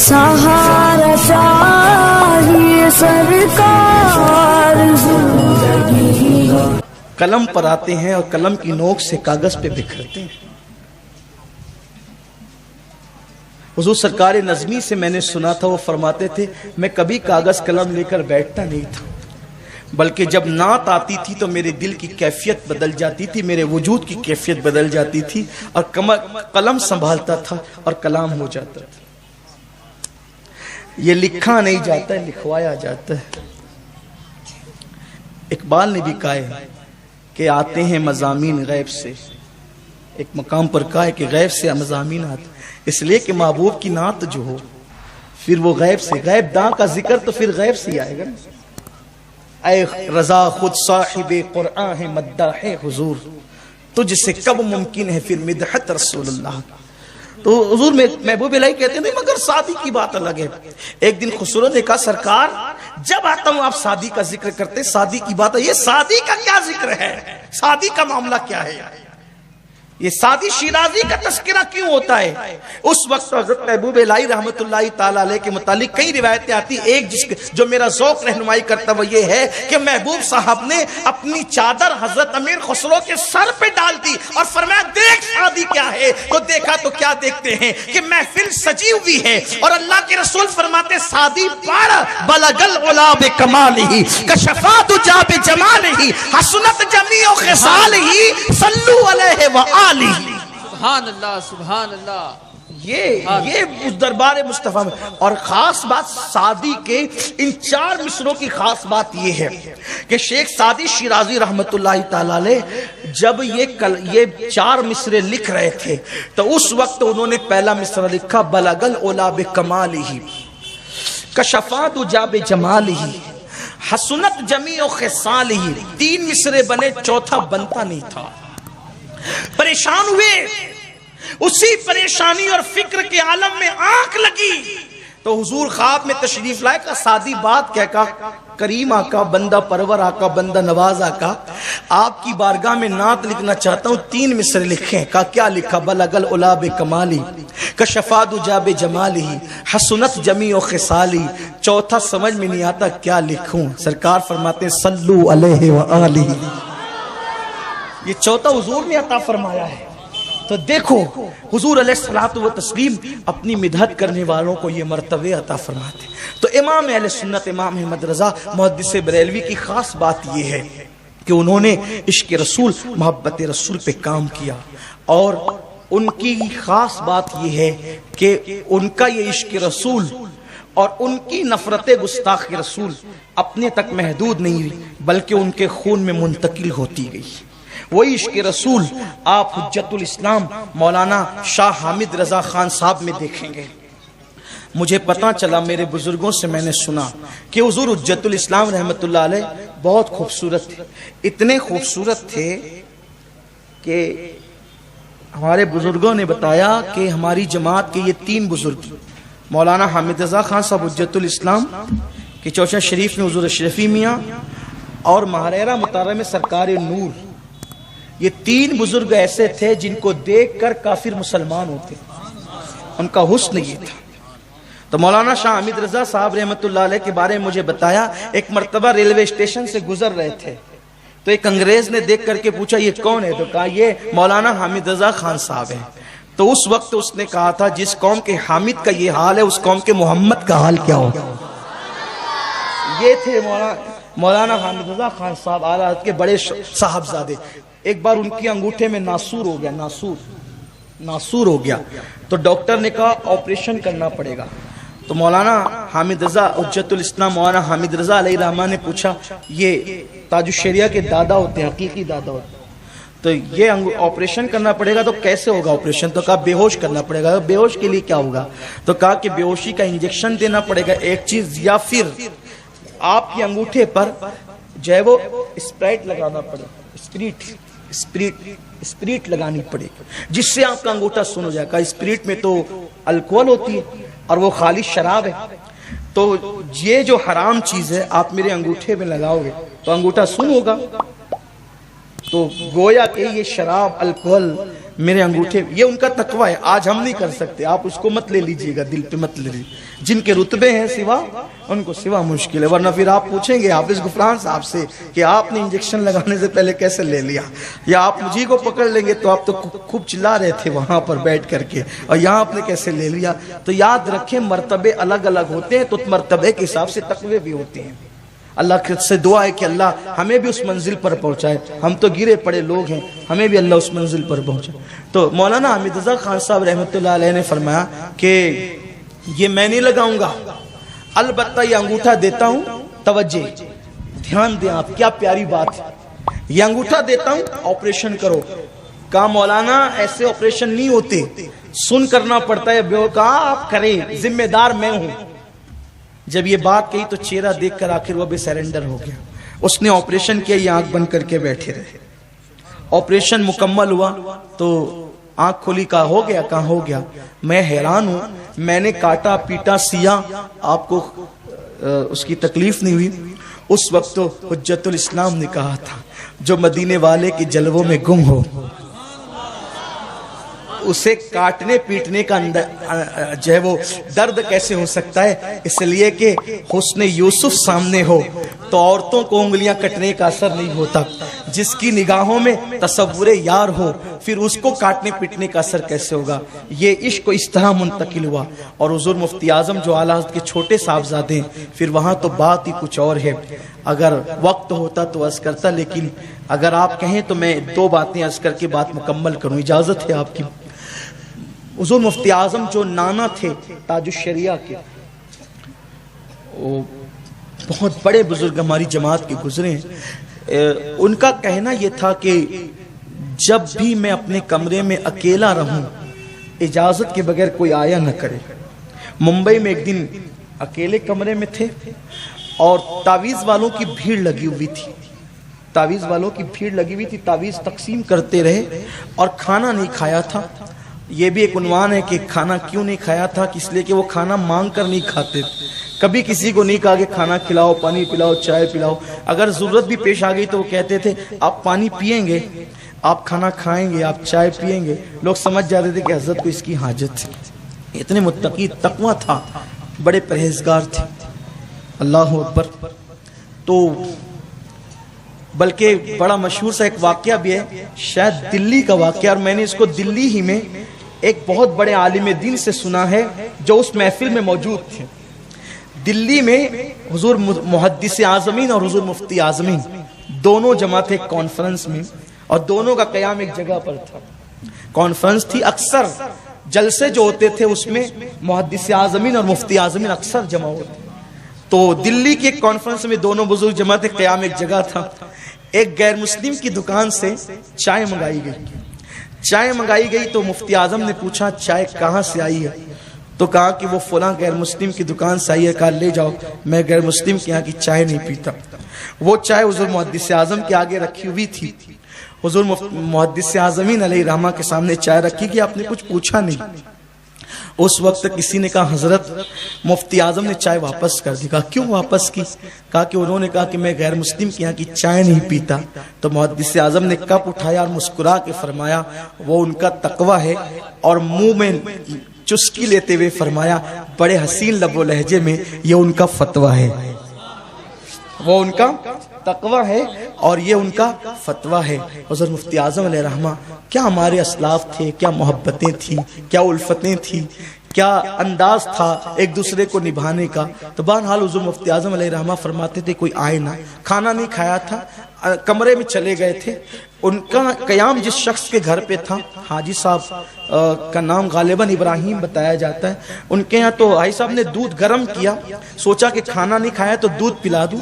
सहारा चाहिए सरकार जिंदगी। कलम पर आते हैं और कलम की नोक से कागज पे बिखरते हैं। हुजूर सरकार नज़मी से मैंने सुना था, वो फरमाते थे मैं कभी कागज कलम लेकर बैठता नहीं था, बल्कि जब नात आती थी तो मेरे दिल की कैफियत बदल जाती थी, मेरे वजूद की कैफियत बदल जाती थी, और कलम संभालता था और कलाम हो जाता था। ये लिखा नहीं जाता है, लिखवाया जाता है। इकबाल ने भी कहा है कि आते हैं मज़ामीन गैब से, एक मकाम पर कहा है कि गैब से मज़ामीन आते, इसलिए कि महबूब की नात जो हो फिर वो गैब से, गैब दां का जिक्र तो फिर गैब से ही आएगा। ऐ रजा खुद साहिबे कुरान है मद्दाह हुजूर, तुझसे कब मुमकिन है फिर मिदहत रसूलुल्लाह। तो हुजूर महबूब इलाही कहते नहीं, मगर शादी की बात अलग है। एक दिन खुसरो ने कहा सरकार जब आता हूं आप शादी का जिक्र करते, शादी की बात है, ये शादी का क्या जिक्र है, शादी का मामला क्या है, ये शादी शिराजी का तस्करा क्यों होता है। उस वक्त हज़रत महबूब इलाही रहमतुल्लाहि ताला अलैह के मुतालिक कई रिवायतें आती, एक जो मेरा ज़ौक़ रहनुमाई करता वो ये है कि महबूब साहब ने अपनी चादर हजरत अमीर खुसरो के सर पे डाल दी और फरमाया देख शादी क्या है। तो देखा तो क्या देखते हैं कि महफिल सजी हुई है और अल्लाह के रसूल फरमाते शादी पढ़ बलगल उला बे कमालिही कशफातु जा बे जमालिही हसनत जमीउ खिसालिही सल्लू अलैहि व सुभान अल्लाह सुभान अल्लाह। ये उस दरबार मुस्तफा में। और खास बात शादी के इन 4 मिसरों की खास बात ये है कि शेख सादी शिराजी रहमतुल्लाहि ताला अलैह जब ये 4 मिसरे लिख रहे थे तो उस वक्त उन्होंने पहला मिसरा लिखा बलगल ओला बे कमालिही कशफातु जा बे जमालिही हसनत जमीउ खिसालिही। 3 मिसरे बने, चौथा बनता नहीं था। परेशान हुए, उसी परेशानी और फिक्र के आलम में आंख लगी तो हुजूर ख्वाब में तशरीफ लाए का सादी बात क्या कहा, करीम आका बंदा परवर आका बंदा नवाज आका आपकी बारगाह में नात लिखना चाहता हूँ, 3 मिसरे लिखे। का क्या लिखा, बलगल उला बे कमाली कशफादु जाबे जमाली हसनत जमी ओ खिसाली। चौथा समझ में नहीं आता क्या लिखूं। सरकार फरमाते हैं सल्लू अलैहि व आलिही। ये चौथा हुजूर ने अता फरमाया है। तो देखो हुजूर अलैहिस्सलातु व तस्लीम अपनी मिदहत करने वालों को ये मर्तबे अता फरमाते। तो इमाम अहले सुन्नत इमाम अहमद रजा मुहद्दिस बरेलवी की खास बात ये है कि उन्होंने इश्क रसूल मोहब्बत रसूल पे काम किया और उनकी खास बात ये है कि उनका ये इश्क रसूल और उनकी नफरत गुस्ताख रसूल अपने तक महदूद नहीं हुई बल्कि उनके खून में मुंतकिल होती गई। वही इश्क रसूल आप हुज्जतुल इस्लाम मौलाना शाह हामिद रजा खान साहब में देखेंगे। मुझे पता चला, मेरे बुजुर्गों से मैंने सुना कि हुजूर हुज्जतुल इस्लाम रहमतुल्लाह अलैह बहुत खूबसूरत थे। इतने खूबसूरत थे कि हमारे बुजुर्गों ने बताया कि हमारी जमात के ये 3 बुजुर्ग मौलाना हामिद रजा खान साहब हुज्जतुल इस्लाम के चौशा शरीफ में हुजूर अशरफी मियाँ और महारेरा मुतारा में सरकार नूर, ये 3 बुजुर्ग ऐसे थे जिनको देखकर काफिर मुसलमान होते। उनका हुस्न ये था। तो मौलाना शाह हामिद रजा साहब रहमतुल्लाह अलैह के बारे में मुझे बताया, एक मर्तबा रेलवे स्टेशन से गुजर रहे थे तो एक अंग्रेज ने देख करके पूछा ये कौन है, तो कहा ये मौलाना हामिद रजा खान साहब है। तो उस वक्त उसने कहा था जिस कौम के हामिद का ये हाल है उस कौम के मोहम्मद का हाल क्या होगा। ये थे मौलाना हामिद रजा खान साहब आला के बड़े साहबजादे। एक बार उनकी अंगूठे में नासूर हो गया, नासूर हो गया तो डॉक्टर ने कहा ऑपरेशन करना पड़ेगा। तो मौलाना हामिद रजा हुज्जतुल इस्लाम मौलाना हामिद रजा अलैहि रहमान ने पूछा ये ताजुश्शरिया के दादा होते हैं, हकीकी दादा होते हैं, तो ये ऑपरेशन करना पड़ेगा तो कैसे होगा ऑपरेशन। तो कहा बेहोश करना पड़ेगा। बेहोश के लिए क्या होगा, तो कहा कि बेहोशी का इंजेक्शन देना पड़ेगा एक चीज, या फिर आपके अंगूठे पर जो है वो स्प्राइट लगाना पड़ेगा, स्पिरिट लगानी पड़ेगी जिससे आपका अंगूठा सुन हो जाएगा। स्पिरिट में तो अल्कोहल होती है और वो खाली शराब है, तो ये जो हराम चीज है आप मेरे अंगूठे में लगाओगे तो अंगूठा सुन होगा। तो गोया कि ये शराब अल्कोहल मेरे अंगूठे, ये उनका तकवा है, आज हम नहीं कर सकते, आप उसको मत ले लीजिएगा, दिल पे मत ले लीजिए। जिनके रुतबे हैं सिवा, उनको सिवा मुश्किल है, वरना फिर आप पूछेंगे हाफिज गुफरान साहब से कि आपने इंजेक्शन लगाने से पहले कैसे ले लिया, या आप मुझे को पकड़ लेंगे तो आप तो खूब चिल्ला रहे थे वहां पर बैठ करके, और यहाँ आपने कैसे ले लिया। तो याद रखें मर्तबे अलग अलग होते हैं, तो मर्तबे के हिसाब से तकवे भी होते हैं। अल्लाह से दुआ है कि अल्लाह हमें भी उस मंजिल पर पहुंचाए, हम तो गिरे पड़े लोग हैं, हमें भी अल्लाह उस मंजिल पर पहुंचाए। तो मौलाना हामिद रज़ा खान साहब रहमतुल्लाह अलैह ने फरमाया कि ये मैं नहीं लगाऊंगा, अलबत्ता ये अंगूठा देता हूं, तवज्जो ध्यान दें आप, क्या प्यारी बात है, ये अंगूठा देता हूं, ऑपरेशन करो। कहा मौलाना ऐसे ऑपरेशन नहीं होते, सुन करना पड़ता है। कहा आप करें, जिम्मेदार मैं हूं। जब ये बात कही तो चेहरा देखकर आखिर वो भी सरेंडर हो गया। उसने ऑपरेशन किया, ये आंख बंद करके बैठे रहे। ऑपरेशन मुकम्मल हुआ तो आंख खोली, कहा हो गया, कहा हो गया। मैं हैरान हूं, मैंने काटा पीटा सिया, आपको उसकी तकलीफ नहीं हुई। उस वक्त तो हुज्जतुल इस्लाम ने कहा था, जो मदीने वाले के जलवों में गुम हो उसे काटने पीटने का जो है वो दर्द कैसे हो सकता है। इसलिए कि हुस्न यूसुफ सामने हो तो औरतों को उंगलियां कटने का असर नहीं होता, जिसकी निगाहों में तसव्वुरे यार हो फिर उसको काटने पीटने का असर कैसे होगा। ये इश्क इस तरह मुंतकिल हुआ। और हुजूर मुफ्ती आजम जो आला हज़रत के छोटे साहबजादे, फिर वहां तो बात ही कुछ और है। अगर वक्त होता तो अर्ज करता, लेकिन अगर आप कहें तो मैं 2 बातें अर्ज करके बात मुकम्मल करूं, इजाजत है आपकी। हुजूर मुफ्ती आजम जो नाना थे ताजुश शरिया के, वो बहुत बड़े बुजुर्ग हमारी जमात के गुजरे हैं। उनका कहना यह था कि जब भी मैं अपने कमरे में अकेला रहूं, इजाजत के बगैर कोई आया न करे। मुंबई में एक दिन अकेले कमरे में थे और तावीज़ वालों की भीड़ लगी हुई थी, तावीज़ वालों की भीड़ लगी हुई थी, तावीज़ तकसीम करते रहे और खाना नहीं खाया था। ये भी एक उन्वान है कि खाना क्यों नहीं खाया था, इसलिए कि वो खाना मांग कर नहीं खाते, कभी किसी को नहीं कहा कि खाना खिलाओ, पानी पिलाओ, चाय पिलाओ। अगर जरूरत भी पेश आ गई तो वो कहते थे आप पानी पिएंगे, आप खाना खाएंगे, आप चाय पिएंगे। लोग समझ जाते थे कि हजरत को इसकी हाजत थी। इतने मुत्तकी, तकवा था, बड़े परहेजगार थे। अल्लाह अकबर। तो बल्कि बड़ा मशहूर सा एक वाकया भी है, शायद दिल्ली का वाकया, और मैंने इसको दिल्ली ही में एक बहुत बड़े आलिम दीन से सुना है जो उस महफिल में मौजूद थे। दिल्ली में हुजूर मुहद्दिस आज़मीन और हुजूर मुफ्ती आज़मीन दोनों जमा थे कॉन्फ्रेंस में, और दोनों का क़याम एक जगह पर था। कॉन्फ्रेंस थी, अक्सर जलसे जो होते थे उसमें मुहद्दिस आज़मीन और मुफ्ती आज़मीन अक्सर जमा होते। तो दिल्ली की एक कॉन्फ्रेंस में दोनों बुजुर्ग जमा थे, क़याम एक जगह था। एक गैर मुस्लिम की दुकान से चाय मंगाई गई। चाय मंगाई गई तो मुफ्ती आजम ने पूछा चाय कहाँ से आई है, तो कहा कि वो फलां गैर मुस्लिम की दुकान से आई है। कहा ले जाओ, मैं गैर मुस्लिम के यहाँ की चाय नहीं पीता। वो चाय हुजूर मुहद्दिस आजम के आगे रखी हुई थी। हुजूर मुहद्दिस आज़मीन अलैहिर्रहमा के सामने चाय रखी कि आपने कुछ पूछा नहीं। उस वक्त किसी ने कहा हजरत, मुफ्ती आजम ने चाय वापस कर दी। कहा क्यों वापस की? कहा कि उन्होंने कहा कि मैं गैर मुस्लिम के यहाँ की चाय नहीं पीता। तो मुहद्दिस आजम ने कप उठाया और मुस्कुरा के फरमाया वो उनका तकवा है, और मुंह में चुस्की लेते हुए फरमाया बड़े हसीन लबो लहजे में ये उनका फतवा है, वो उनका तकवा है और ये उनका फतवा है। हुज़ूर मुफ्ती आज़म अलैहिर्रहमा, क्या हमारे असलाफ थे, क्या मोहब्बतें थी, क्या उल्फतें थी, क्या अंदाज था एक दूसरे को निभाने का। तो बहरहाल हुज़ूर मुफ्ती आज़म अलैहिर्रहमा फरमाते थे कोई आए ना, खाना नहीं खाया था, कमरे में चले गए थे। उनका क़याम जिस शख्स के घर पे था, हाजी साहब का नाम गालिबन इब्राहिम बताया जाता है, उनके यहाँ तो हाजी साहब ने दूध गर्म किया, सोचा कि खाना नहीं खाया तो दूध पिला दूं।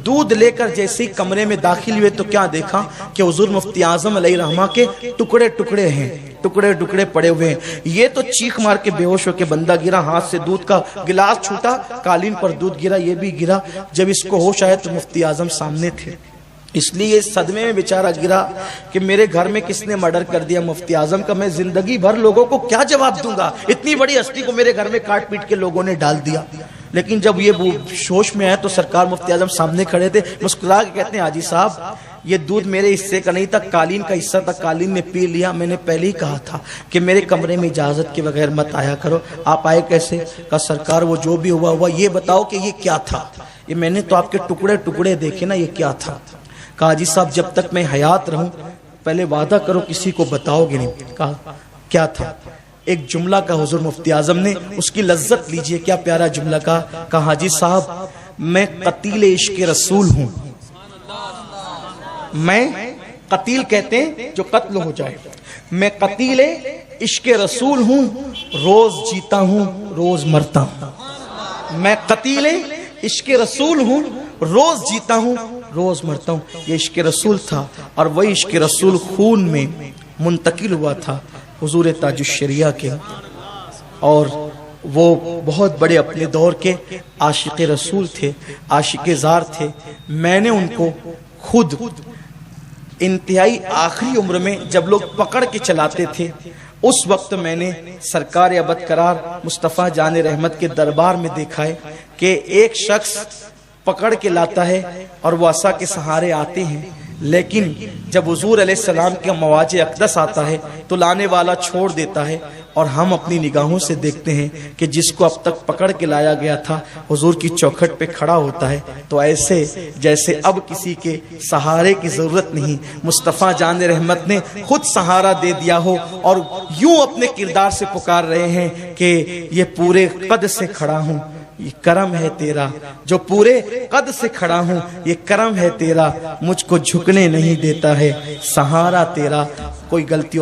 दूध लेकर जैसे ही कमरे में दाखिल हुए तो क्या देखा कि हुजूर मुफ्ती आज़म अलैहिर्रहमा के टुकड़े टुकड़े हैं, टुकड़े टुकड़े पड़े हुए हैं। ये तो चीख मार के बेहोश होकर बंदा गिरा, हाथ से दूध का गिलास छूटा, कालीन पर दूध गिरा, ये भी गिरा। जब इसको होश आया तो मुफ्ती आज़म सामने थे, इसलिए सदमे में बेचारा गिरा कि मेरे घर में किसने मर्डर कर दिया मुफ्ती आज़म का। मैं जिंदगी भर लोगों को क्या जवाब दूंगा, इतनी बड़ी हस्ती को मेरे घर में काट पीट के लोगों ने डाल दिया। لیکن جب یہ شوش میں آئے تو سرکار مفتی اعظم سامنے کھڑے تھے، مسکرا کے کہتے ہیں حاجی صاحب یہ دودھ میرے حصے کا نہیں تھا، قالین کا حصہ تھا، قالین نے پی لیا، میں نے پہلے ہی کہا تھا کہ میرے کمرے میں اجازت کے بغیر مت آیا کرو، آپ آئے کیسے؟ کہا سرکار وہ جو بھی ہوا یہ بتاؤ کہ یہ کیا تھا، یہ میں نے تو آپ کے ٹکڑے ٹکڑے دیکھے نا، یہ کیا تھا؟ کہا حاجی صاحب جب تک میں حیات رہوں پہلے وعدہ کرو کسی کو بتاؤ گے نہیں۔ کہا کیا تھا؟ ایک جملہ کا حضور مفتی اعظم نے، اس کی لذت لیجئے، کیا پیارا جملہ کہا حاجی صاحب میں قتیل عشق رسول ہوں، میں قتیل کہتے ہیں جو قتل ہو جائے، میں قتیل عشق رسول ہوں، روز جیتا ہوں روز مرتا ہوں، میں قتیل عشق رسول ہوں، روز جیتا ہوں روز مرتا ہوں۔ یہ عشق رسول تھا اور وہی عشق رسول خون میں منتقل ہوا تھا حضور تاج الشریعہ کے، اور وہ بہت بڑے اپنے دور کے عاشق رسول تھے، عاشق زار تھے۔ میں نے ان کو خود انتہائی آخری عمر میں جب لوگ پکڑ کے چلاتے تھے اس وقت میں نے سرکار ابد قرار مصطفیٰ جان رحمت کے دربار میں دیکھا ہے کہ ایک شخص پکڑ کے لاتا ہے اور وہ عصا کے سہارے آتے ہیں، لیکن جب حضور علیہ السلام کے مواج اقدس آتا ہے تو لانے والا چھوڑ دیتا ہے، اور ہم اپنی نگاہوں سے دیکھتے ہیں کہ جس کو اب تک پکڑ کے لایا گیا تھا حضور کی چوکھٹ پہ کھڑا ہوتا ہے، تو ایسے جیسے اب کسی کے سہارے کی ضرورت نہیں، مصطفیٰ جان رحمت نے خود سہارا دے دیا ہو، اور یوں اپنے کردار سے پکار رہے ہیں کہ یہ پورے قد سے کھڑا ہوں، یہ کرم ہے تیرا، جو پورے قد سے کھڑا ہوں یہ کرم ہے تیرا، مجھ کو جھکنے نہیں دیتا ہے سہارا تیرا، کوئی غلطی